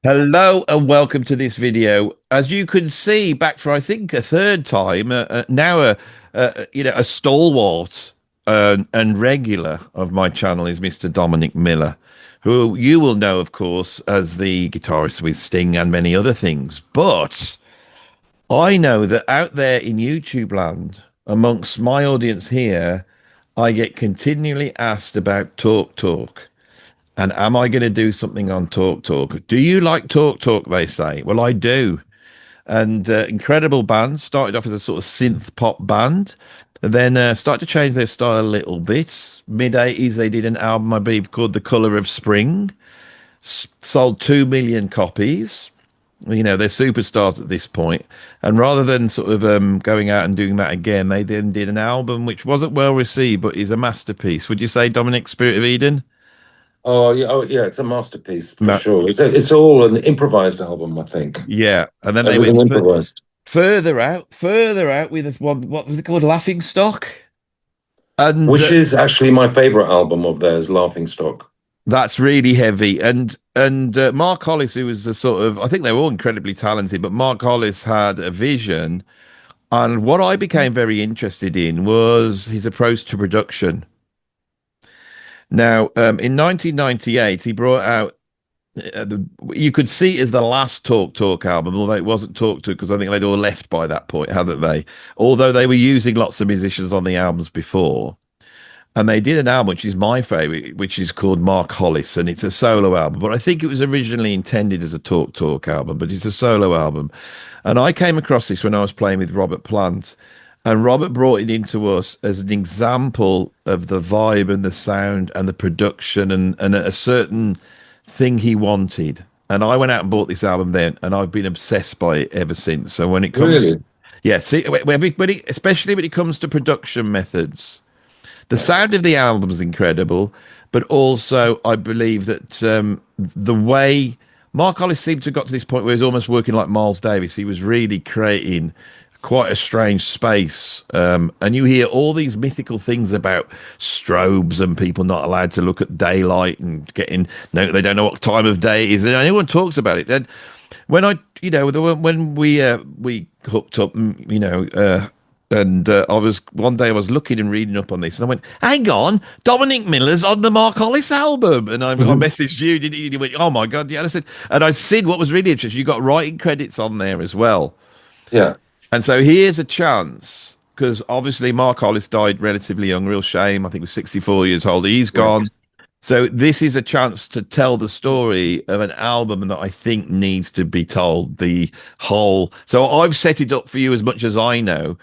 Hello and welcome to this video. As you can see, back for I think a third time, now a stalwart and regular of my channel is Mr. Dominic Miller, who you will know, of course, as the guitarist with Sting and many other things. But I know that out there in YouTube land, amongst my audience here, I get continually asked about Talk Talk. And am I going to do something on Talk Talk? Do you like Talk Talk? They say. Well, I do. And incredible band. Started off as a sort of synth pop band. And then started to change their style a little bit. Mid 80s, they did an album, I believe, called The Colour of Spring. Sold 2 million copies. You know, they're superstars at this point. And rather than sort of going out and doing that again, they then did an album which wasn't well received, but is a masterpiece. Would you say, Dominic, Spirit of Eden? Oh yeah, it's a masterpiece for sure. It's all an improvised album, I think. Yeah, and then they Everything went improvised. further out with one. What was it called? Laughing Stock, and Which is actually my favorite album of theirs, Laughing Stock. that's really heavy. And Mark Hollis, who was the sort of, I think they were all incredibly talented, but Mark Hollis had a vision, and what I became very interested in was his approach to production. Now, in 1998, he brought out you could see it as the last Talk Talk album, although it wasn't Talk Talk because I think they'd all left by that point, hadn't they? Although they were using lots of musicians on the albums before. And they did an album, which is my favorite, which is called Mark Hollis, and it's a solo album. But I think it was originally intended as a Talk Talk album, but it's a solo album. And I came across this when I was playing with Robert Plant, and Robert brought it into us as an example of the vibe and the sound and the production and a certain thing he wanted. And I went out and bought this album then, and I've been obsessed by it ever since. So when it comes, Really? yeah, see, everybody, especially when it comes to production methods, the sound of the album is incredible, but also I believe that the way Mark Hollis seemed to have got to this point where he was almost working like Miles Davis. He was really creating quite a strange space. And you hear all these mythical things about strobes and people not allowed to look at daylight and getting, no, they don't know what time of day it is. And anyone talks about it. And when when we hooked up, and I was one day I was looking and reading up on this, and I went, "Hang on, Dominic Miller's on the Mark Hollis album." And I Mhm. messaged you, did you? And you went, "Oh my god!" Yeah, and I said, and I said, what was really interesting, you got writing credits on there as well. Yeah. And so here's a chance, because obviously Mark Hollis died relatively young, real shame. I think he was 64 years old. He's gone. Correct. So this is a chance to tell the story of an album that I think needs to be told. The whole. So I've set it up for you as much as I know.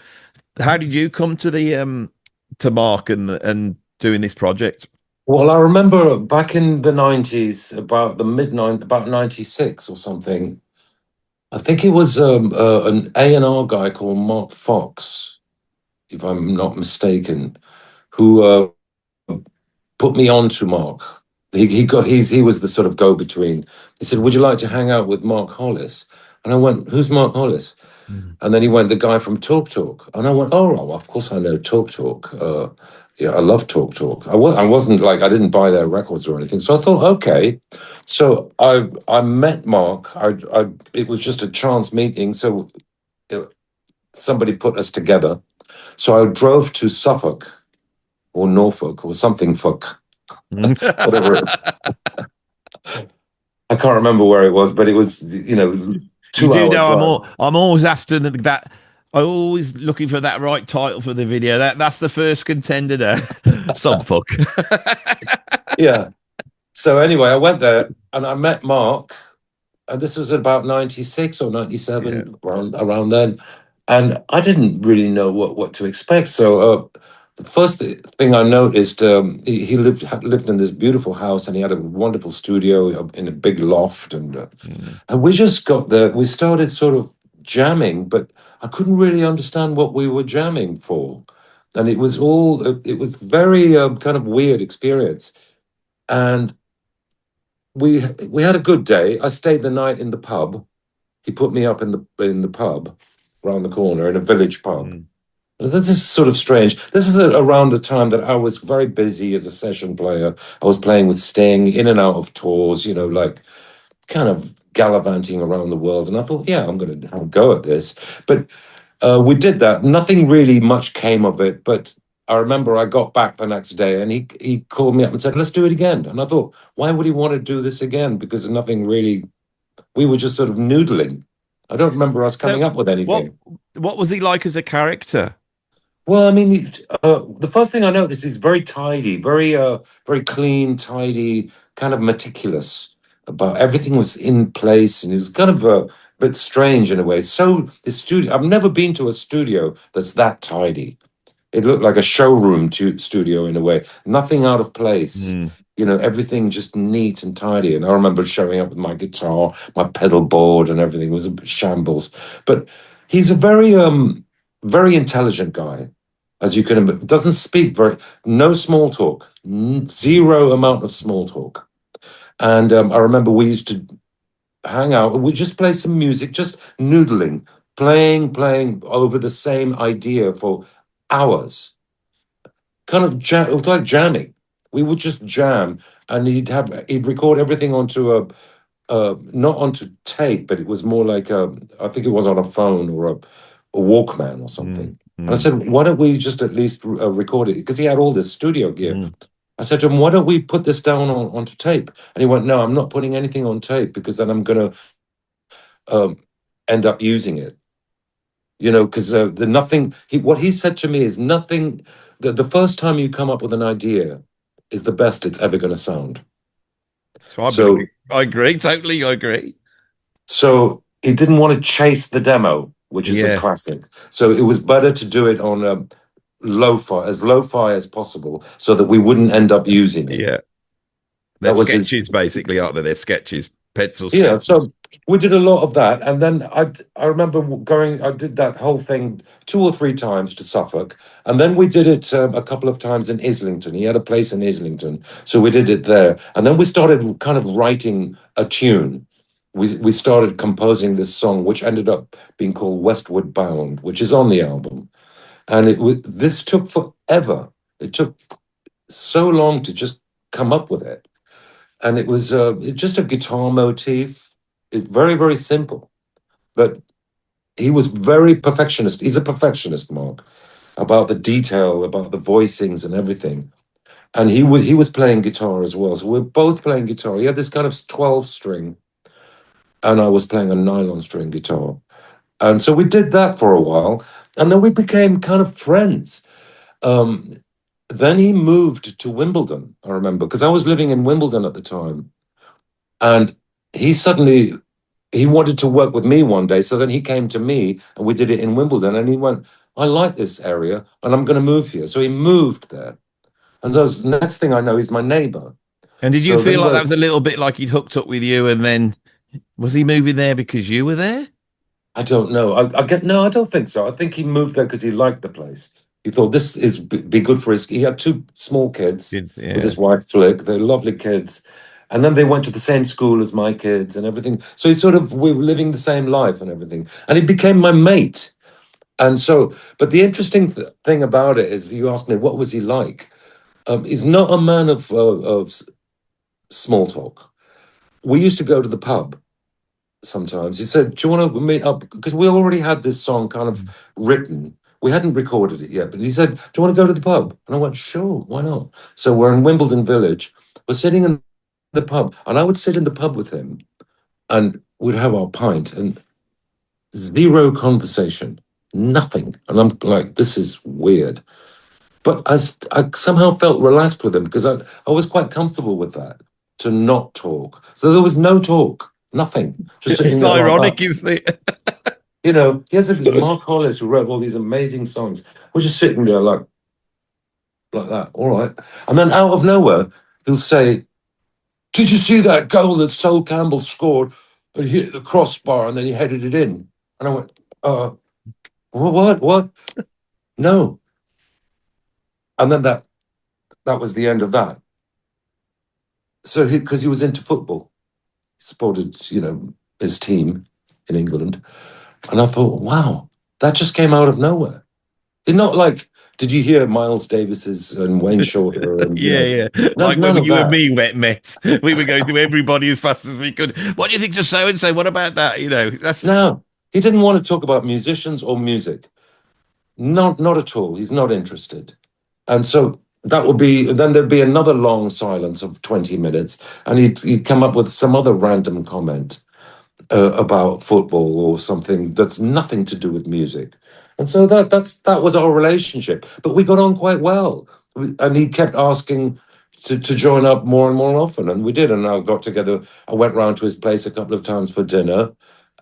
How did you come to the to Mark and doing this project? Well, I remember back in the 90s, about the about 96 or something. I think it was an A&R guy called Mark Fox, if I'm not mistaken, who put me on to Mark. He was the sort of go-between. He said, "Would you like to hang out with Mark Hollis?" And I went, "Who's Mark Hollis?" And then he went, "The guy from Talk Talk." And I went, "Oh, well, of course I know Talk Talk. Yeah, I love Talk Talk." I wasn't like, I didn't buy their records or anything. So I thought, okay. So I met Mark. It was just a chance meeting. So somebody put us together. So I drove to Suffolk or Norfolk or something, fuck, whatever. I can't remember where it was, but it was, You 2 hour do know drive. I'm always after that. I'm always looking for that right title for the video. That's the first contender there. Subfuck. Yeah. So anyway, I went there and I met Mark, and this was about 96 or Yeah. 97, around then. And I didn't really know what to expect. So the first thing I noticed, he lived in this beautiful house, and he had a wonderful studio in a big loft. And we just got there. We started sort of jamming, but I couldn't really understand what we were jamming for. And it was very kind of weird experience. And we had a good day. I stayed the night in the pub. He put me up in the pub around the corner, in a village pub. Mm. This is sort of strange. This is around the time that I was very busy as a session player. I was playing with Sting, in and out of tours, like kind of gallivanting around the world. And I thought, yeah, I'm going to have a go at this. But we did that. Nothing really much came of it. But I remember I got back the next day and he called me up and said, let's do it again. And I thought, why would he want to do this again? Because nothing really, we were just sort of noodling. I don't remember us coming So, up with what anything. what was he like as a character? Well, I mean, the first thing I noticed is very tidy, very clean, tidy, kind of meticulous. About everything was in place, and it was kind of a bit strange in a way. So the studio, I've never been to a studio that's that tidy. It looked like a showroom studio in a way, nothing out of place. Mm, You know, everything just neat and tidy. And I remember showing up with my guitar, my pedal board, and everything. It was a shambles. But he's a very intelligent guy, as you can. Doesn't speak very. No small talk. Zero amount of small talk. And I remember we used to hang out and we just play some music, just noodling, playing over the same idea for hours, kind of it was like jamming. We would just jam, and he'd record everything onto a not onto tape, but it was more like I think it was on a phone or a Walkman or mm, something. And I mm, said, why don't we just at least record it? Because he had all this studio gear. mm. I said to him, why don't we put this down onto tape? And he went, no, I'm not putting anything on tape because then I'm going to end up using it. You know, because the nothing. What he said to me is nothing. The first time you come up with an idea is the best it's ever going to sound. So I So believe, I agree, totally, I agree. so he didn't want to chase the demo, which is a Yeah, classic. So it was better to do it on lo-fi as possible, so that we wouldn't end up using it. yeah. They're That was his. sketches, basically, aren't they? They're sketches, pencil Yeah, sketches. so we did a lot of that, and then I remember going. I did that whole thing 2 or 3 times to Suffolk, and then we did it a couple of times in Islington. He had a place in Islington, so we did it there, and then we started kind of writing a tune. We started composing this song, which ended up being called Westward Bound, which is on the album, and this took forever. It took so long to just come up with it, and it was just a guitar motif. It's very simple, but he was very perfectionist. He's a perfectionist, Mark, about the detail, about the voicings and everything. And he was playing guitar as well. So we're both playing guitar. He had this kind of 12 string, and I was playing a nylon string guitar. And so we did that for a while, and then we became kind of friends. Um, then he moved to Wimbledon, I remember, because I was living in Wimbledon at the time. And he suddenly he wanted to work with me one day. So then he came to me and we did it in Wimbledon. And he went, I like this area and I'm going to move here. So he moved there. And the next thing I know, he's my neighbor. And did you So feel then like that we're, was a little bit like he'd hooked up with you, and then was he moving there because you were there? I don't know. I get, no, I don't think so. I think he moved there because he liked the place. He thought this is be good for his, he had 2 small kids with Yeah. his wife, Flick. They're lovely kids. And then they went to the same school as my kids and everything. So he sort of, we were living the same life and everything. And he became my mate. And so, but the interesting thing about it is, you asked me what was he like. He's not a man of small talk. We used to go to the pub sometimes. He said, "Do you want to meet up?" Because we already had this song kind of written. We hadn't recorded it yet, but he said, "Do you want to go to the pub?" And I went, "Sure, why not?" So we're in Wimbledon Village. We're sitting in the pub, and I would sit in the pub with him, and we'd have our pint, and zero conversation, nothing. And I'm like, "This is weird." But I somehow felt relaxed with him because I was quite comfortable with that, to not talk. So there was no talk, nothing, just sitting It's there like that. ironic, isn't it? You know, here's a Mark Hollis who wrote all these amazing songs. We're just sitting there like that. All right. And then out of nowhere, he'll say, "Did you see that goal that Sol Campbell scored? And he hit the crossbar and then he headed it in." And I went, what? No. And then that was the end of that. So because he was into football, he supported, his team in England. And I thought, wow, that just came out of nowhere. Not like, did you hear Miles Davis's and Wayne Shorter and, you Yeah, know, yeah. Like when none of you and that. me met, we were going through everybody as fast as we could. What do you think to so and so? What about that? You know, that's No, he didn't want to talk about musicians or music. Not at all. He's not interested. And so that would be, then there'd be another long silence of 20 minutes, and he'd come up with some other random comment about football or something that's nothing to do with music. And so that was our relationship. But we got on quite well. And he kept asking to join up more and more often. And we did. And I got together. I went round to his place a couple of times for dinner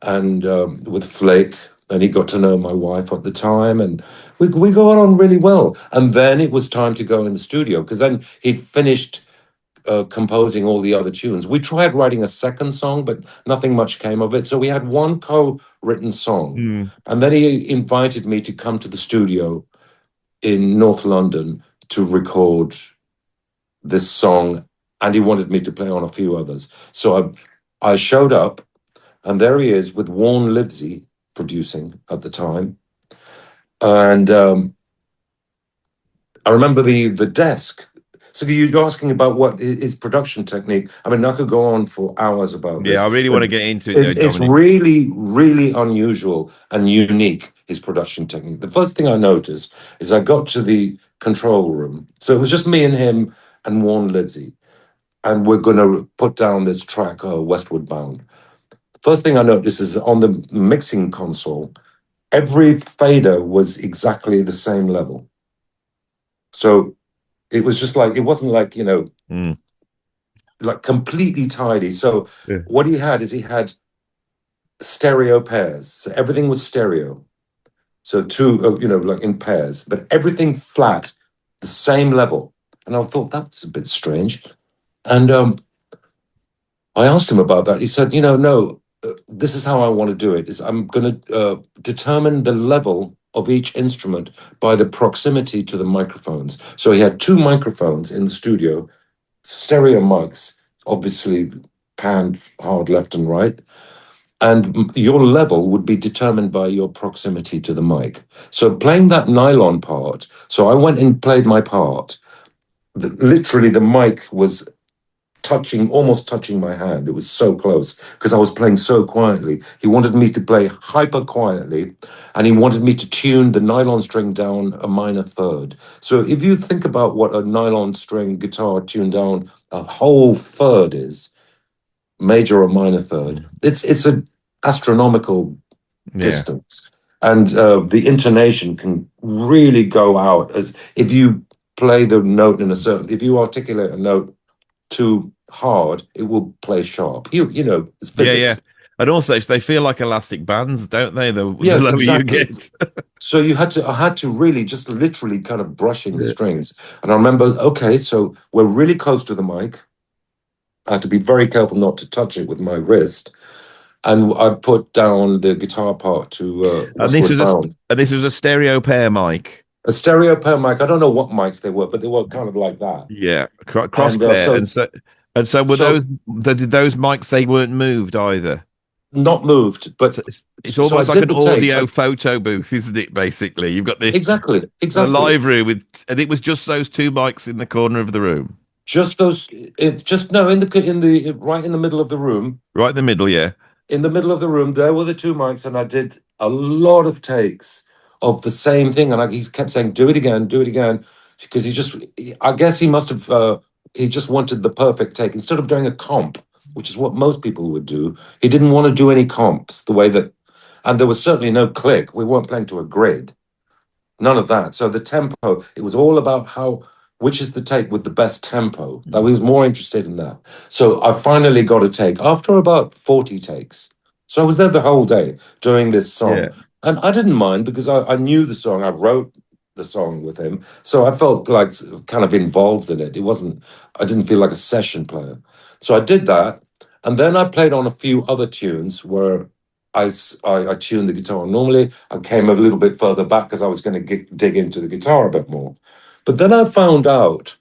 and with Flake. And he got to know my wife at the time. And we got on really well. And then it was time to go in the studio because then he'd finished composing all the other tunes. We tried writing a second song, but nothing much came of it. So we had one co-written song. mm, And then he invited me to come to the studio in North London to record this song. And he wanted me to play on a few others. So I showed up, and there he is with Warren Livesey producing at the time. And I remember the desk. So you're asking about what his production technique. I mean, I could go on for hours about yeah. this, I really but want to get into it though, it's Dominic. really, really unusual and unique, his production technique. The first thing I noticed is I got to the control room. So it was just me and him and Warren Livesey. And we're going to put down this track, Westward Bound. First thing I noticed is on the mixing console, every fader was exactly the same level. So it was just like, it wasn't like, Mm, like completely tidy. So yeah, what he had is he had stereo pairs. So everything was stereo. So two, like in pairs, but everything flat, the same level. And I thought that's a bit strange. And I asked him about that. He said, no, this is how I want to do it. Is I'm going to determine the level of each instrument by the proximity to the microphones. So he had two microphones in the studio, stereo mics, obviously panned hard left and right. And your level would be determined by your proximity to the mic. So playing that nylon part, so I went and played my part. Literally, the mic was almost touching my hand. It was so close because I was playing so quietly. He wanted me to play hyper quietly, and he wanted me to tune the nylon string down a minor third. So if you think about what a nylon string guitar tuned down a whole third is, major or minor third, mm, it's an astronomical yeah. distance, and the intonation can really go out as if you play the note in a certain. If you articulate a note too hard, it will play sharp. It's Yeah, yeah. physics. And also, they feel like elastic bands, don't they? The Yeah, lower you exactly. get. So I had to really just literally kind of brushing the Yeah. strings. And I remember, okay, so we're really close to the mic. I had to be very careful not to touch it with my wrist. And I put down the guitar part to And this Westward was Bound. a stereo pair mic. A stereo pair mic. I don't know what mics they were, but they were kind of like that. Yeah, cross And pair. so And so were those so did those mics they weren't moved either. not moved, but So it's so I almost like did an the take. audio photo booth, isn't it? Basically, you've got Exactly, the exactly. live room and it was just those two mics in the corner of the room, Just those. It just no in the right in the middle of the room. right in the middle. Yeah, In the middle of the room, there were the two mics, and I did a lot of takes of the same thing. And he kept saying, "Do it again, do it again," because I guess he must have. He just wanted the perfect take instead of doing a comp, which is what most people would do. He didn't want to do any comps the way that, and there was certainly no click. We weren't playing to a grid. None of that. So the tempo, it was all about which is the take with the best tempo. That we was more interested in that. So I finally got a take after about 40 takes. So I was there the whole day doing this yeah, song. And I didn't mind because I knew the song. I wrote the song with him. So I felt like kind of involved in it. I didn't feel like a session player. So I did that. And then I played on a few other tunes where I tuned the guitar. Normally, I came a little bit further back because I was going to dig into the guitar a bit more. But then I found out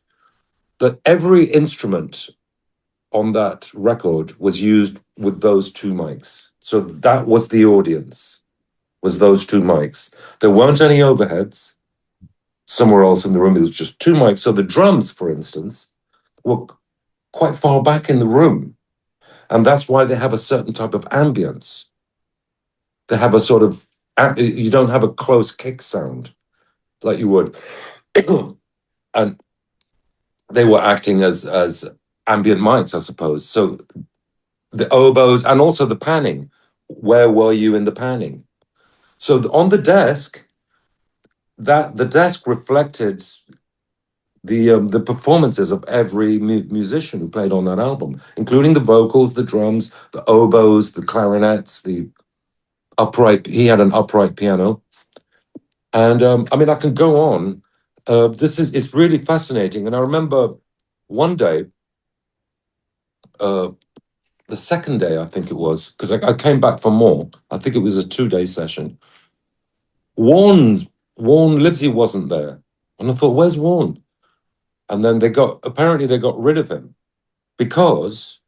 that every instrument on that record was used with those two mics. So that was the audience, was those two mics. There weren't any overheads. somewhere else in the room. It was just two mics. So the drums, for instance, were quite far back in the room. And that's why they have a certain type of ambience. They have a sort of, you don't have a close kick sound like you would. And they were acting as ambient mics, I suppose. So the oboes and also the panning. Where were you in the panning? So on the desk, the desk reflected the performances of every musician who played on that album, including the vocals, the drums, the oboes, the clarinets, the upright. He had an upright piano, and I mean, I can go on. It's really fascinating, and I remember one day, the second day, I think it was, because I came back for more. I think it was a 2-day session. Warren Livesey wasn't there, and I thought, where's Warren? And then apparently they got rid of him because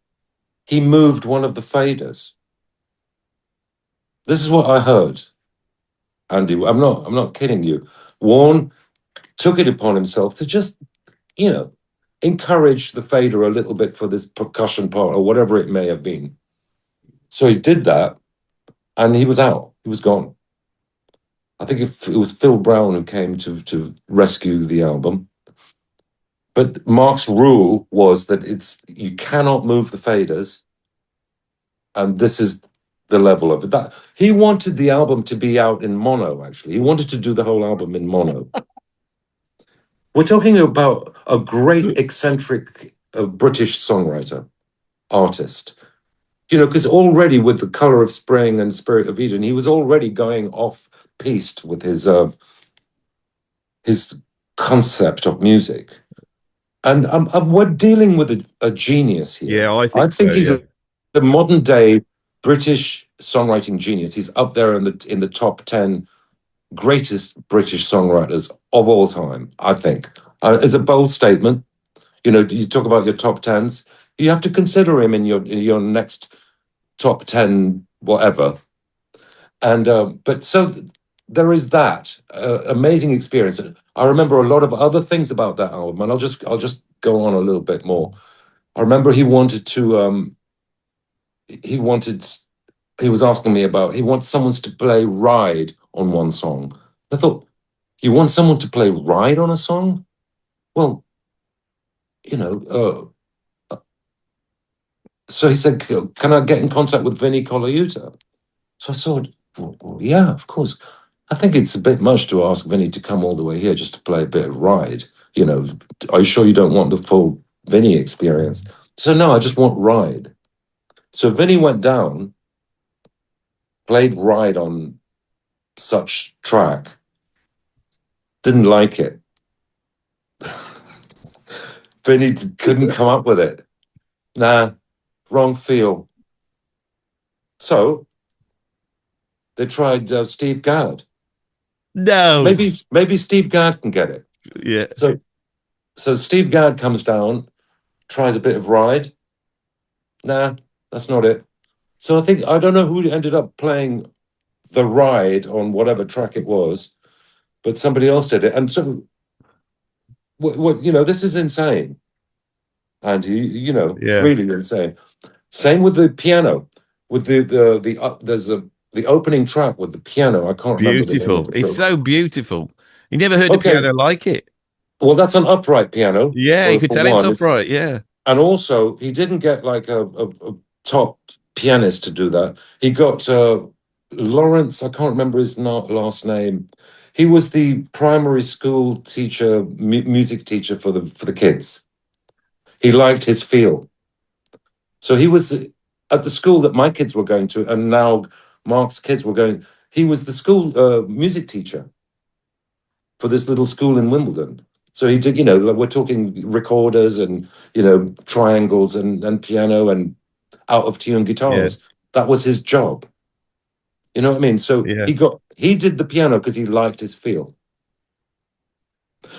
he moved one of the faders. This is what I heard, Andy. I'm not kidding you. Warren took it upon himself to just, encourage the fader a little bit for this percussion part or whatever it may have been. So he did that, and he was out. He was gone. I think it was Phil Brown who came to rescue the album. But Mark's rule was that you cannot move the faders, and this is the level of it. That he wanted the album to be out in mono. Actually, he wanted to do the whole album in mono. We're talking about a great eccentric British songwriter, artist. Because already with The Colour of Spring and Spirit of Eden, he was already going off piste with his concept of music. And we're dealing with a genius here. Yeah, I think think so, he's yeah. the modern day British songwriting genius. He's up there in the top 10 greatest British songwriters of all time, I think. It's a bold statement. You talk about your top 10s. You have to consider him in your next top 10 whatever. And but so there is that amazing experience. I remember a lot of other things about that album, and I'll just go on a little bit more. I remember he was asking me about, he wants someone to play Ride on one song. I thought, you want someone to play Ride on a song? Well, so he said, can I get in contact with Vinnie Colaiuta? So I thought, well, yeah, of course. I think it's a bit much to ask Vinnie to come all the way here just to play a bit of Ride. Are you sure you don't want the full Vinnie experience? So no, I just want Ride. So Vinnie went down, played Ride on such track, didn't like it. Vinnie couldn't come up with it. Nah, wrong feel. So they tried Steve Gadd. No. Maybe Steve Gadd can get it. Yeah. So Steve Gadd comes down, tries a bit of Ride. Nah, that's not it. So I don't know who ended up playing the Ride on whatever track it was, but somebody else did it. And so, this is insane. And Yeah. really insane. Same with the piano. With there's the opening track with the piano. I can't remember the name of Beautiful. it. It's so beautiful. You never heard a Okay, piano like it. well, that's an upright piano Yeah, you for could tell it's one. upright. Yeah. And also, he didn't get like a top pianist to do that. He got Lawrence. I can't remember his last name. He was the primary school teacher, music teacher for the kids. He liked his feel. So he was at the school that my kids were going to, and now Mark's kids were going. He was the school music teacher for this little school in Wimbledon. So he did, like we're talking recorders and, triangles and piano and out of tune Yeah. guitars. That was his job. You know what I mean? So Yeah. he did the piano because he liked his feel.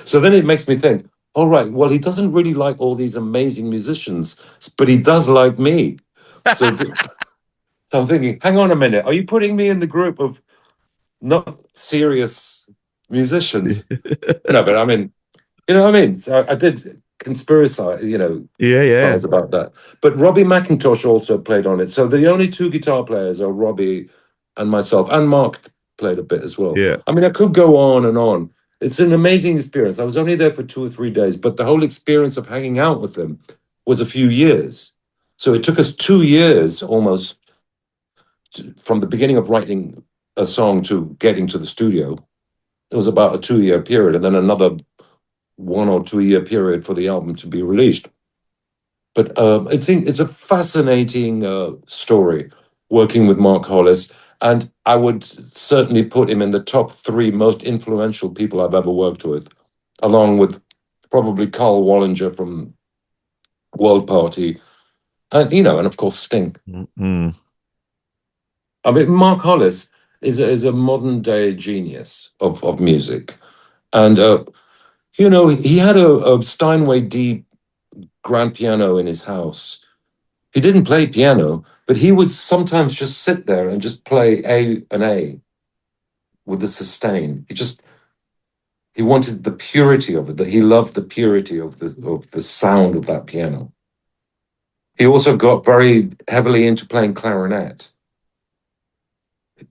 So then it makes me think, all right, well, he doesn't really like all these amazing musicians, but he does like me. So, so I'm thinking, hang on a minute, are you putting me in the group of not serious musicians. No, but I mean, you know what I mean? So I did conspiracy, Yeah, yeah, size about that. But Robbie McIntosh also played on it. So the only two guitar players are Robbie and myself, and Mark played a bit as well. yeah. I mean, I could go on and on. It's an amazing experience. I was only there for 2 or 3 days, but the whole experience of hanging out with them was a few years. So it took us 2 years almost from the beginning of writing a song to getting to the studio. It was about a 2 year period, and then another 1 or 2 year period for the album to be released. But it's a fascinating story working with Mark Hollis, and I would certainly put him in the top 3 most influential people I've ever worked with, along with probably Carl Wallinger from World Party, and and of course Sting. Mm-hmm. I mean, Mark Hollis is a modern day genius of music, and he had a Steinway D grand piano in his house. He didn't play piano, but he would sometimes just sit there and just play A with the sustain. He wanted the purity of it. That he loved the purity of the sound of that piano. He also got very heavily into playing clarinet.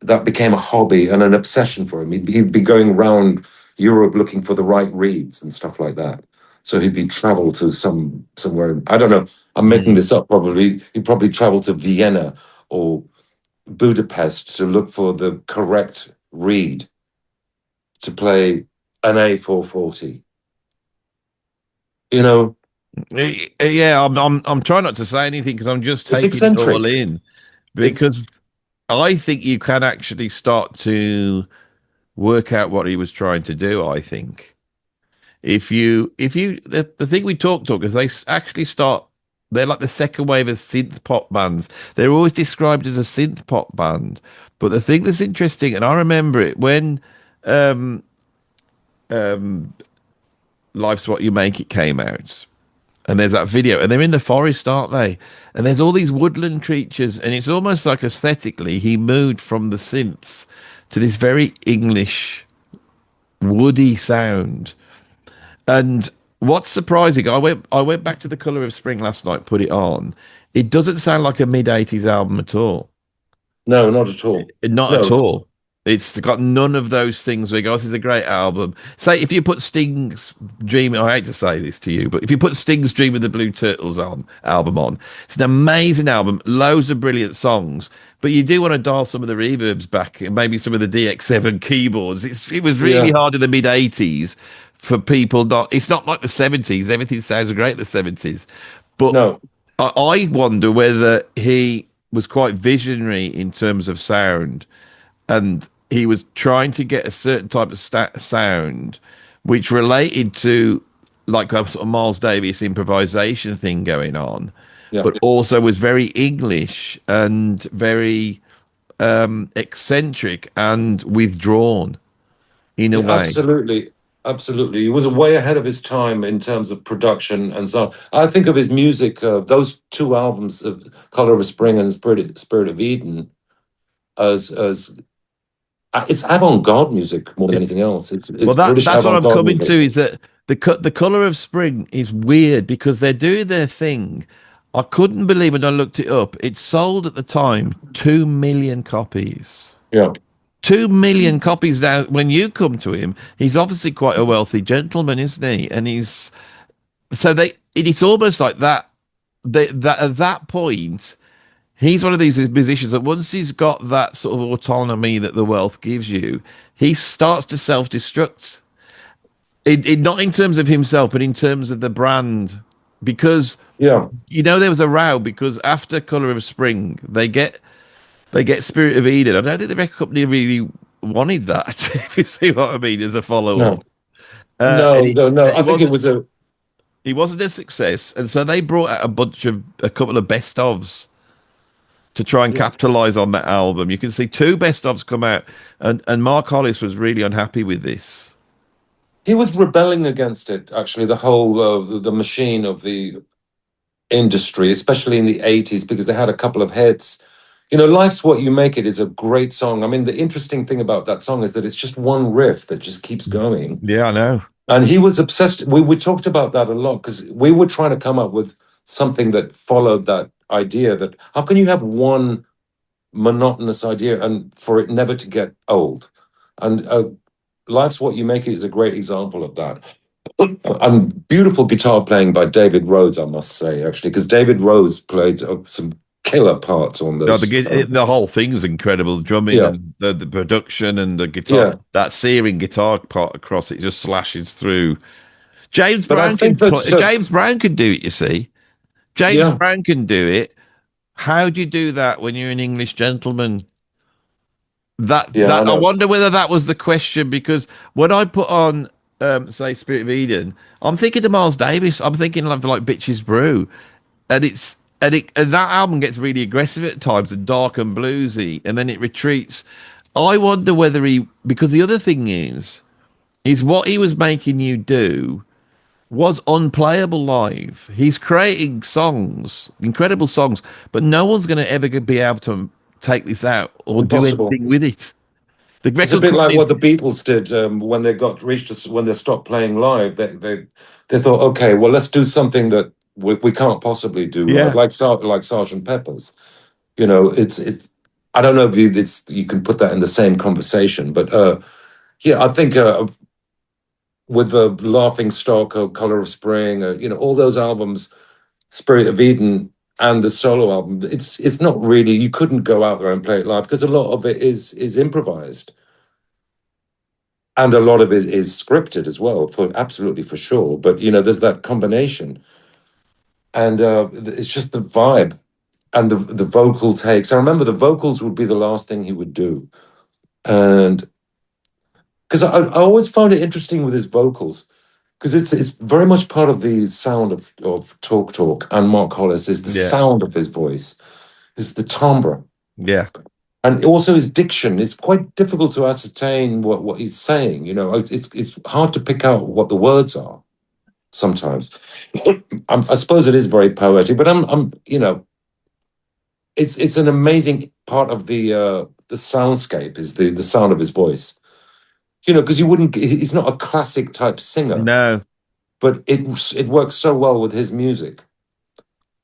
That became a hobby and an obsession for him. He'd be going around Europe looking for the right reeds and stuff like that. So he'd be travel to somewhere. I don't know. I'm making this up. Probably he'd probably travel to Vienna or Budapest to look for the correct reed to play an A440. You know, Yeah, I'm trying not to say anything because I'm just it's taking it all eccentric. in It's because I think you can actually start to work out what he was trying to do. I think if you the thing we talk is actually start. They're like the second wave of synth pop bands. They're always described as a synth pop band, but the thing that's interesting, and I remember it when um, um, "Life's What You Make It" came out. And there's that video, and they're in the forest, aren't they? And there's all these woodland creatures, and it's almost like aesthetically, he moved from the synths to this very English, woody sound. And what's surprising, I went back to The Color of Spring last night, put it on. It doesn't sound like a mid-80s album at all. no, not at all. Not at No, all. It's got none of those things where you go, this is a great album. Say, if you put Sting's Dream, I hate to say this to you, but if you put Sting's Dream of the Blue Turtles album on, it's an amazing album, loads of brilliant songs, but you do want to dial some of the reverbs back and maybe some of the DX7 keyboards. It was really yeah, hard in the mid 80s for people it's not like the 70s. Everything sounds great in the 70s. But no, I wonder whether he was quite visionary in terms of sound and he was trying to get a certain type of sound which related to like a sort of Miles Davis improvisation thing going on, yeah. but also was very English and very eccentric and withdrawn in a Yeah, way. absolutely. Absolutely. He was way ahead of his time in terms of production and so on. I think of his music, those two albums, Color of Spring and Spirit of Eden, as it's avant-garde music more than anything else. Well, It's British that's what I'm avant-garde coming music. to is that the color of spring is weird because they're doing their thing. I couldn't believe when I looked it up. It sold at the time 2 million copies. Yeah. 2 million copies. Now, when you come to him, he's obviously quite a wealthy gentleman, isn't he? And he's so it's almost like that. That at that point, he's one of these musicians that once he's got that sort of autonomy that the wealth gives you, he starts to self-destruct not in terms of himself, but in terms of the brand. Because Yeah. there was a row because after Color of Spring, they get Spirit of Eden. I don't think the record company really wanted that, if you see what I mean, as a follow-up. No. No, And he, no, no. he I think it wasn't was a he wasn't a success, and so they brought out a couple of best ofs to try and yeah. capitalize on that album. You can see two best ofs come out, and Mark Hollis was really unhappy with this. He was rebelling against it, actually, the whole the machine of the industry, especially in the 80s, because they had a couple of hits. You know, Life's What You Make It is a great song. I mean, the interesting thing about that song is that it's just one riff that just keeps going. Yeah, I know. And he was obsessed. We talked about that a lot because we were trying to come up with something that followed that idea that how can you have one monotonous idea and for it never to get old? And Life's What You Make It is a great example of that. And beautiful guitar playing by David Rhodes, I must say, actually, because David Rhodes played some killer parts on No, this. the whole thing is incredible. The drumming Yeah, and the production and the guitar, yeah. that searing guitar part across it just slashes through. James But I Brown think can that's, James Brown can do it, you see. James yeah, Brown can do it. How do you do that when you're an English gentleman? yeah, I I know. wonder whether that was the question because when I put on say Spirit of Eden, I'm thinking of Miles Davis. I'm thinking of like Bitches Brew, and and that album gets really aggressive at times and dark and bluesy, and then it retreats. I wonder whether he because the other thing is what he was making you do was unplayable live. He's creating songs, incredible songs, but no one's going to ever be able to take this out or do Impossible. anything with it. The It's a record bit like companies, what the Beatles did when they got reached when they stopped playing live. They thought, okay, well, let's do something that we can't possibly do live, yeah. like like Sergeant Pepper's. You know, it's. I don't know if you can put that in the same conversation, but yeah, I think with the Laughing Stock or Color of Spring, you know, all those albums, Spirit of Eden and the solo album, it's not really, you couldn't go out there and play it live because a lot of it is improvised. And a lot of it is scripted as well, for absolutely for sure. But you know, there's that combination, and it's just the vibe and the vocal takes. I remember the vocals would be the last thing he would do, and because I always found it interesting with his vocals because it's very much part of the sound of Talk and Mark Hollis is the Yeah. sound of his voice, is the timbre. Yeah. And also his diction is quite difficult to ascertain what he's saying. You know, it's hard to pick out what the words are sometimes. I suppose it is very poetic, but you know, it's an amazing part of the soundscape is the sound of his voice. You know, because you wouldn't. He's not a classic type singer, No. but it works so well with his music.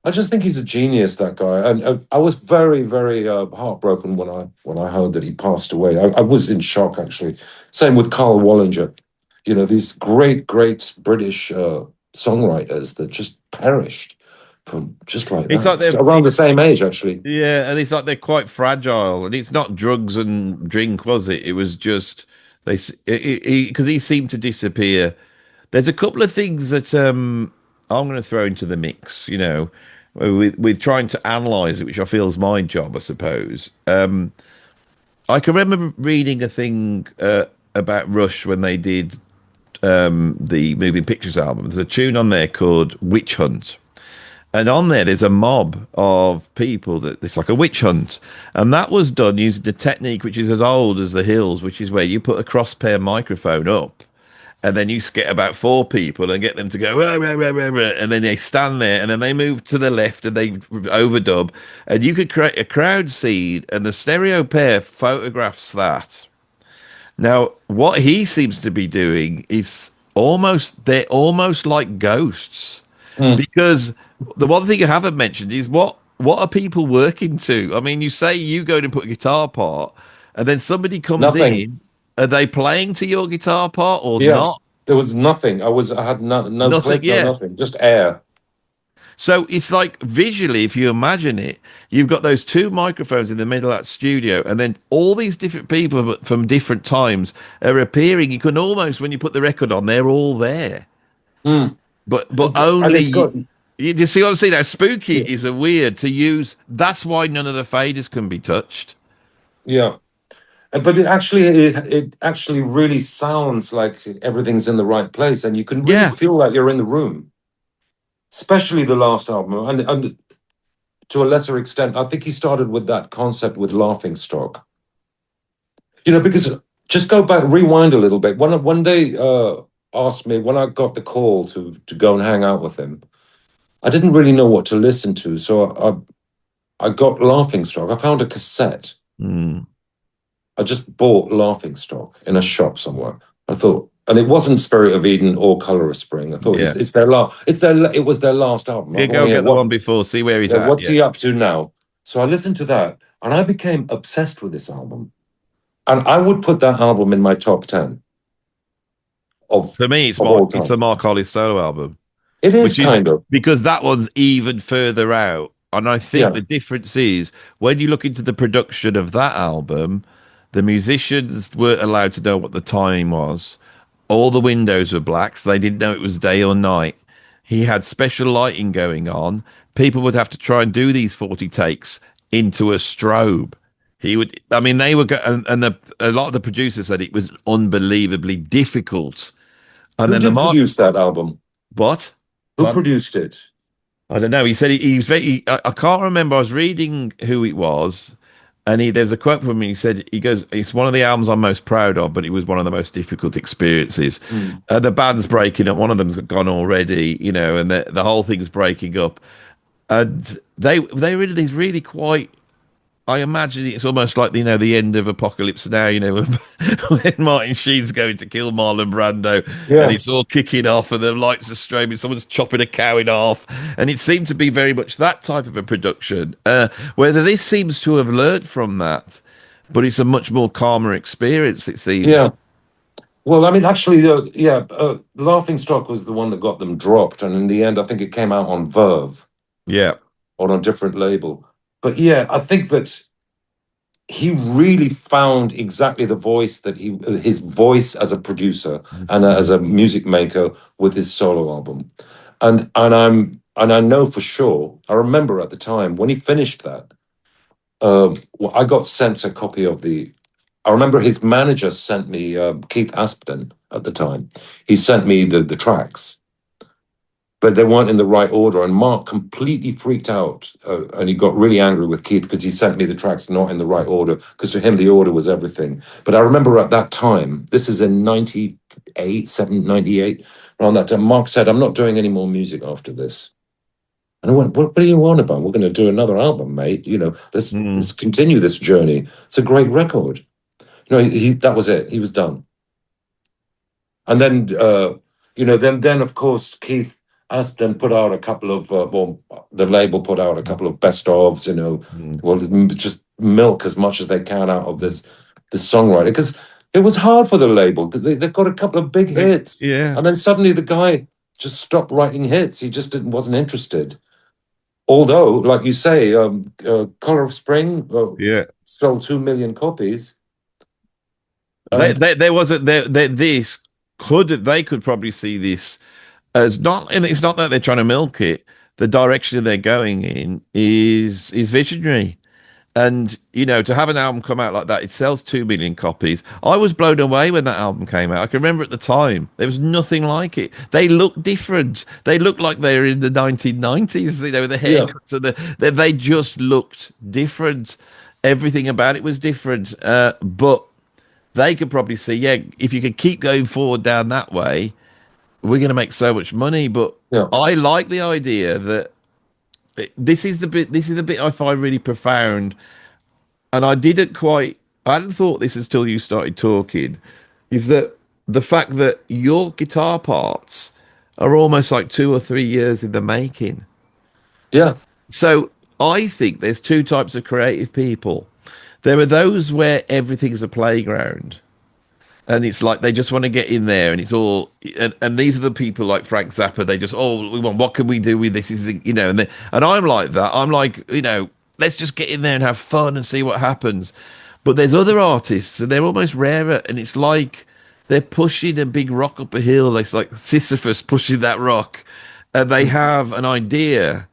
I just think he's a genius, that guy. And I was very, very heartbroken when I heard that he passed away. I was in shock, actually. Same with Carl Wallinger. You know, these great British songwriters that just perished from just like It's that. like It's they're around the same age, actually. yeah, and it's like they're quite fragile, and it's not drugs and drink, was it? It was just they because he seemed to disappear. There's a couple of things that I'm going to throw into the mix, you know, with trying to analyze it, which I feel is my job, I suppose. I can remember reading a thing about Rush when they did the Moving Pictures album. There's a tune on there called Witch Hunt. And on there's a mob of people that it's like a witch hunt. And that was done using the technique which is as old as the hills, which is where you put a crosspair microphone up and then you get about four people and get them to go, "Rah, rah, rah, rah, rah," and then they stand there and then they move to the left and they overdub. And you could create a crowd seed and the stereo pair photographs that. Now, what he seems to be doing is they're almost like ghosts Mm, because the one thing you haven't mentioned is what are people working to? I mean, you say you go in and put a guitar part, and then somebody comes nothing. in. Are they playing to your guitar part or Yeah, not? there was nothing. I had no Nothing. click, no Yeah. nothing, just air. So it's like visually, if you imagine it, you've got those two microphones in the middle of that studio, and then all these different people from different times are appearing. You can almost, when you put the record on, they're all there, Mm. but And it's only got, you see what I'm saying? Now, spooky yeah. is a weird to use. That's why none of the faders can be touched. Yeah. But it actually really sounds like everything's in the right place, and you can really Yeah, feel like you're in the room. Especially the last album, and to a lesser extent, I think he started with that concept with Laughing Stock. You know, because just go back, rewind a little bit. When they asked me when I got the call to go and hang out with him, I didn't really know what to listen to, so I got Laughing Stock. I found a cassette. Mm, I just bought Laughing Stock in a shop somewhere. I thought, and it wasn't Spirit of Eden or Color of Spring. I thought yeah. it was their last album. I You want go to hear get the one before, see where he's at. what's Yeah. he up to now. So I listened to that, and I became obsessed with this album. And I would put that album in my top 10 of For me, all it's the time. Mark Hollis solo album, It is which is kind of, because that one's even further out. And I think yeah. the difference is when you look into the production of that album, the musicians weren't allowed to know what the time was. All the windows were black, so they didn't know it was day or night. He had special lighting going on. People would have to try and do these 40 takes into a strobe. He would, I mean, they were, a lot of the producers said it was unbelievably difficult. And Who then the did Mark, produce that album? what? Who Pardon? produced it? I don't know. He said he was very. I can't remember. I was reading who it was, and there's a quote from him. He said he goes, "It's one of the albums I'm most proud of, but it was one of the most difficult experiences." Hmm. The band's breaking up. One of them's gone already, and the whole thing's breaking up. And they really these really quite. I imagine it's almost like the end of Apocalypse Now, when Martin Sheen's going to kill Marlon Brando, and Yeah. it's all kicking off, and the lights are streaming, someone's chopping a cow in half, and it seemed to be very much that type of a production. Whether this seems to have learned from that, but it's a much more calmer experience, it seems. Yeah. Well, I mean, actually, Laughing Stock was the one that got them dropped, and in the end, I think it came out on Verve Yeah. on a different label. But yeah, I think that he really found exactly the voice that his voice as a producer and as a music maker with his solo album, and I know for sure. I remember at the time when he finished that, well, I got sent a copy of the. I remember his manager sent me Keith Aspden at the time. He sent me the tracks, but they weren't in the right order. And Mark completely freaked out, and he got really angry with Keith because he sent me the tracks not in the right order. Because to him, the order was everything. But I remember at that time, this is in 98, 98, around that time, Mark said, "I'm not doing any more music after this." And I went, what are you on about? We're going to do another album, mate. Let's Mm. continue this journey. It's a great record. That was it. He was done. And then, then of course Keith Aspen put out a couple of, the label put out a couple of best ofs. Mm. Well, just milk as much as they can out of this songwriter, because it was hard for the label. They've got a couple of big hits, Yeah. and then suddenly the guy just stopped writing hits. He just wasn't interested. Although, like you say, Color of Spring Yeah. sold 2 million copies, and There wasn't this they could probably see this as not, and it's not that they're trying to milk it. The direction they're going in is visionary. And to have an album come out like that, it sells 2 million copies. I was blown away when that album came out. I can remember at the time there was nothing like it. They look different. They look like they're in the 1990s. With the yeah, haircuts and they just looked different. Everything about it was different. But they could probably see, yeah, if you could keep going forward down that way, we're going to make so much money. But yeah, I like the idea that this is the bit I find really profound, and I hadn't thought this until you started talking, is that the fact that your guitar parts are almost like 2 or 3 years in the making. yeah, So I think there's two types of creative people. There are those where everything's a playground, and it's like they just want to get in there, and it's all, and these are the people like Frank Zappa. They just, we want, what can we do with this? Is and I'm like that. I'm like, let's just get in there and have fun and see what happens. But there's other artists, and they're almost rarer, and it's like they're pushing a big rock up a hill. It's like Sisyphus pushing that rock, and they have an idea,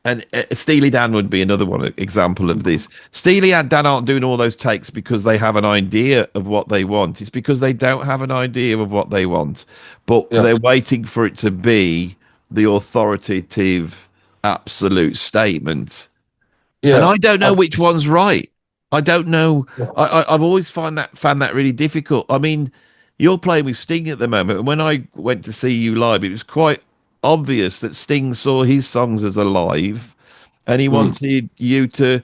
and Steely Dan would be another one example of this. Steely Dan aren't doing all those takes because they have an idea of what they want. It's because they don't have an idea of what they want, but yeah, they're waiting for it to be the authoritative, absolute statement. And yeah. I don't know which one's right. I don't know. Yeah. I've always found that really difficult. I mean, you're playing with Sting at the moment, and when I went to see you live, it was quite obvious that Sting saw his songs as alive, and he Mm. wanted you to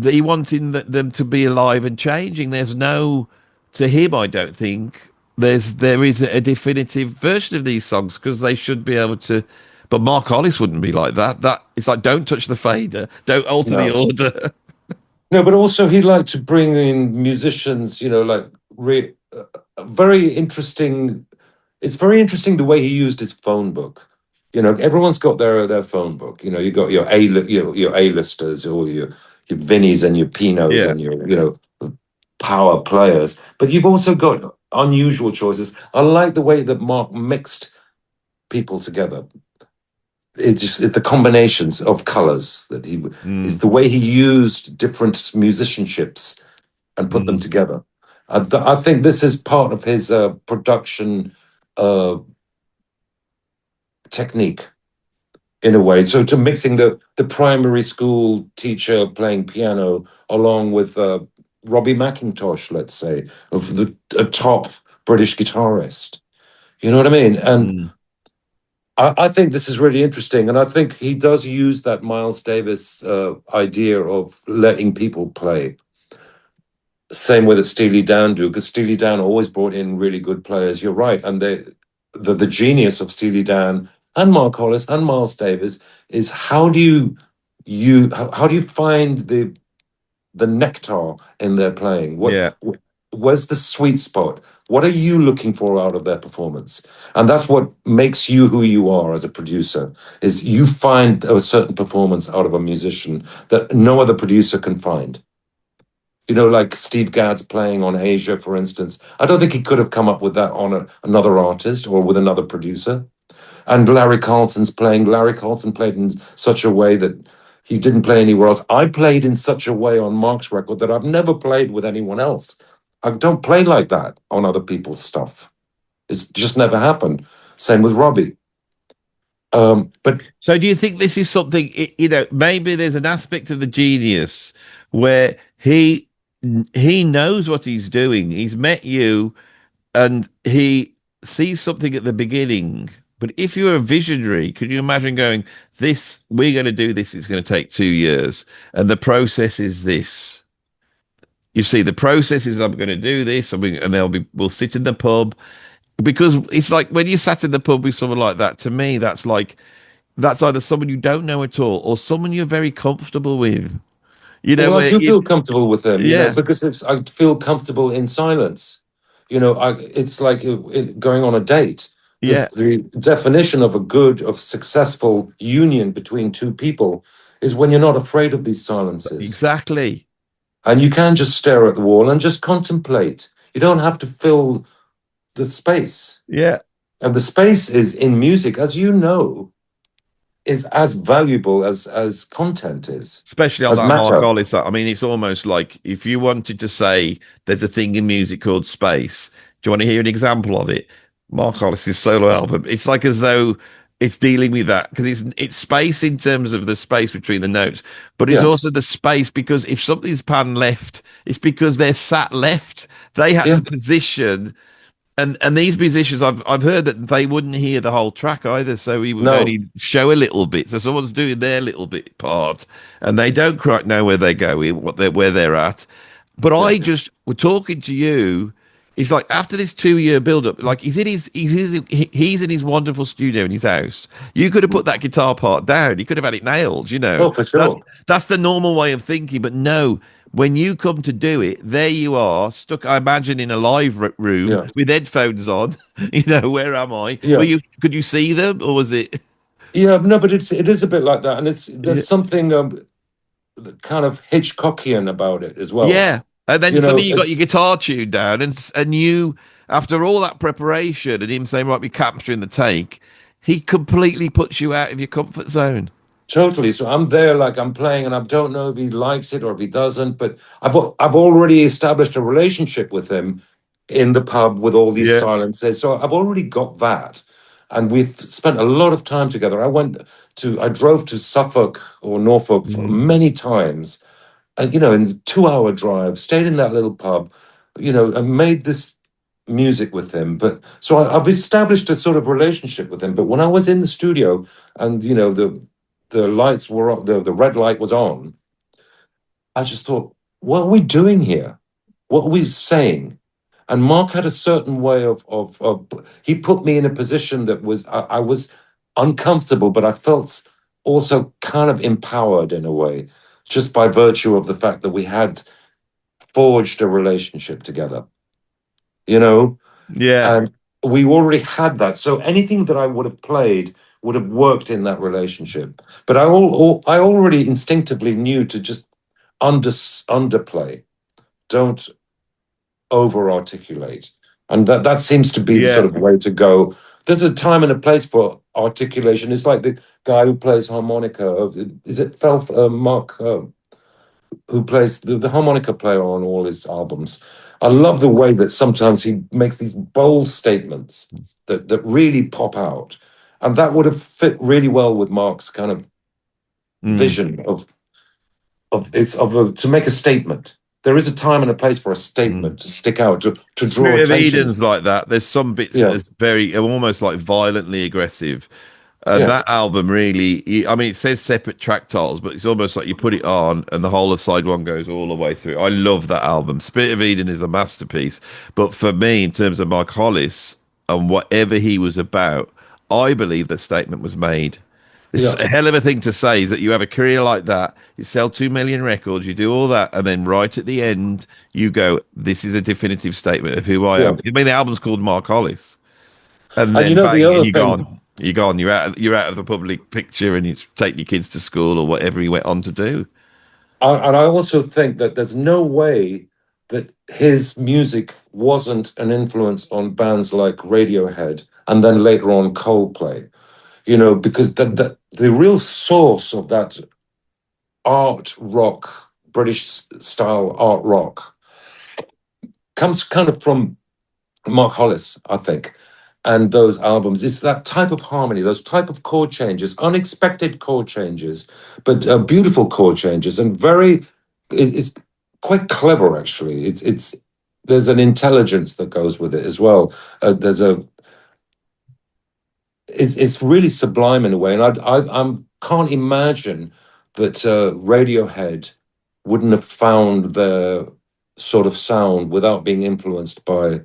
he wanting them to be alive and changing. There's no, to him, I don't think there is a definitive version of these songs because they should be able to. But Mark Hollis wouldn't be like that. That it's like, don't touch the fader, don't alter the No. order. No, but also he liked to bring in musicians, like very interesting. It's very interesting the way he used his phone book. Everyone's got their phone book. You got your A-listers or your Vinnies and your Pinos Yeah. and your power players, but you've also got unusual choices. I like the way that Mark mixed people together. It's the combinations of colors that he is Mm, the way he used different musicianships and put them mm, together. I think this is part of his production uh, technique in a way. So to mixing the primary school teacher playing piano along with Robbie McIntosh, let's say, of a top British guitarist. You know what I mean? And mm. I think this is really interesting. And I think he does use that Miles Davis idea of letting people play. Same way that Steely Dan do, because Steely Dan always brought in really good players. You're right. And the genius of Steely Dan and Mark Hollis and Miles Davis is how do you find the nectar in their playing? Yeah. Where's the sweet spot? What are you looking for out of their performance? And that's what makes you who you are as a producer, is you find a certain performance out of a musician that no other producer can find. Like Steve Gadd's playing on Asia, for instance. I don't think he could have come up with that on another artist or with another producer. And Larry Carlton's playing. Larry Carlton played in such a way that he didn't play anywhere else. I played in such a way on Mark's record that I've never played with anyone else. I don't play like that on other people's stuff. It's just never happened. Same with Robbie. But So do you think this is something, maybe there's an aspect of the genius where he knows what he's doing. He's met you and he sees something at the beginning. But if you're a visionary, can you imagine going, this, we're going to do this, it's going to take 2 years. And the process is this. You see, the process is I'm going to do this, and we'll sit in the pub. Because it's like when you sat in the pub with someone like that, to me, that's either someone you don't know at all or someone you're very comfortable with. well, I Where do feel comfortable with them, yeah, because I feel comfortable in silence. It's like going on a date, because yeah, the definition of of successful union between two people is when you're not afraid of these silences. exactly. And you can just stare at the wall and just contemplate. You don't have to fill the space. Yeah. And the space is in music, as you know, is as valuable as content is, Especially on as that Mark matter. Hollis. I mean, it's almost like if you wanted to say there's a thing in music called space, do you want to hear an example of it? Mark Hollis's solo album. It's like as though it's dealing with that because it's space in terms of the space between the notes, but it's Yeah, also the space because if something's pan left, it's because they're sat left. They had yeah, to position and these musicians, I've heard that they wouldn't hear the whole track either, so we would no, only show a little bit. So someone's doing their little bit part, and they don't quite know where they're going, where they're at. But yeah, I just we're talking to you. It's like after this 2 year build up, like he's in his wonderful studio in his house. You could have put that guitar part down. You could have had it nailed. oh, for That's sure. that's the normal way of thinking. But no, when you come to do it, there you are, stuck, I imagine, in a live room Yeah, with headphones on. Where am I? yeah, Could you see them or was it? yeah. No, but it is a bit like that, and Yeah. there's something kind of Hitchcockian about it as well. Yeah. And then suddenly you got your It's guitar tuned down and you, after all that preparation and him saying, right, we're capturing the take, he completely puts you out of your comfort zone. totally. So I'm there, like I'm playing, and I don't know if he likes it or if he doesn't. But I've already established a relationship with him in the pub with all these Yeah. silences. So I've already got that, and we've spent a lot of time together. I drove to Suffolk or Norfolk for Mm. many times, and in 2 hour drive, stayed in that little pub, and made this music with him. But so I've established a sort of relationship with him. But when I was in the studio, and the the lights were on, the red light was on, I just thought, what are we doing here? What are we saying? And Mark had a certain way of he put me in a position that was, I was uncomfortable, but I felt also kind of empowered in a way, just by virtue of the fact that we had forged a relationship together, you know, Yeah. and we already had that. So anything that I would have played would have worked in that relationship. But I already instinctively knew to just underplay, don't over articulate, and that seems to be the sort Yeah. of way to go. There's a time and a place for articulation. It's like the guy who plays harmonica. Is it Mark? Who plays the harmonica player on all his albums. I love the way that sometimes he makes these bold statements that really pop out. And that would have fit really well with Mark's kind of Mm. vision to make a statement. There is a time and a place for a Mm. statement to stick out, to draw Spirit of attention. Eden's like that. There's some bits Yeah, that's very almost like violently aggressive. And yeah, that album really, I mean, it says separate track titles, but it's almost like you put it on and the whole of side one goes all the way through. I love that album. Spirit of Eden is a masterpiece. But for me, in terms of Mike Hollis and whatever he was about, I believe the statement was made. It's yeah, a hell of a thing to say is that you have a career like that, you sell 2 million records, you do all that, and then right at the end, you go, this is a definitive statement of who I yeah. am. I mean, the album's called Mark Hollis. And And you then know the bang, other you're thing, gone. You're gone. You're out of the public picture, and you take your kids to school or whatever he went on to do. and I also think that there's no way that his music wasn't an influence on bands like Radiohead and then later on Coldplay. You know, because the real source of that art rock, British style art rock, comes kind of from Mark Hollis, I think, and those albums. It's that type of harmony, those type of chord changes, unexpected chord changes, but beautiful chord changes, and it's quite clever actually. It's there's an intelligence that goes with it as well. There's a it's really sublime in a way, and I can't imagine that Radiohead wouldn't have found their sort of sound without being influenced by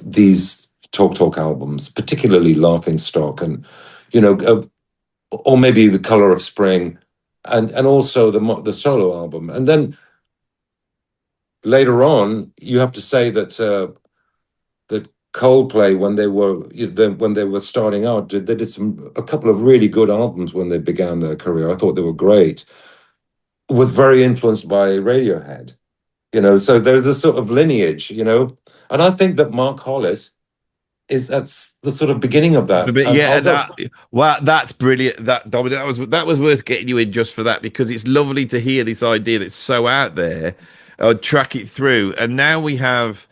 these Talk albums, particularly Laughing Stock, and you know, or maybe The Color of Spring, and also the solo album, and then later on you have to say that that Coldplay, when they were starting out, they did a couple of really good albums when they began their career. I thought they were great. Was very influenced by Radiohead, you know. So there's a sort of lineage, you know, and I think that Mark Hollis is that's the sort of beginning of that. But And yeah, although, that wow, that's brilliant. That Dominic, that was worth getting you in just for that because it's lovely to hear this idea that's so out there, track it through, and now we have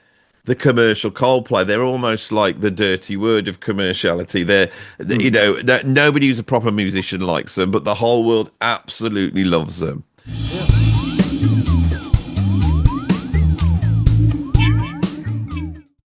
the commercial Coldplay. They're almost like the dirty word of commerciality. You know, that nobody who's a proper musician likes them, but the whole world absolutely loves them. yeah.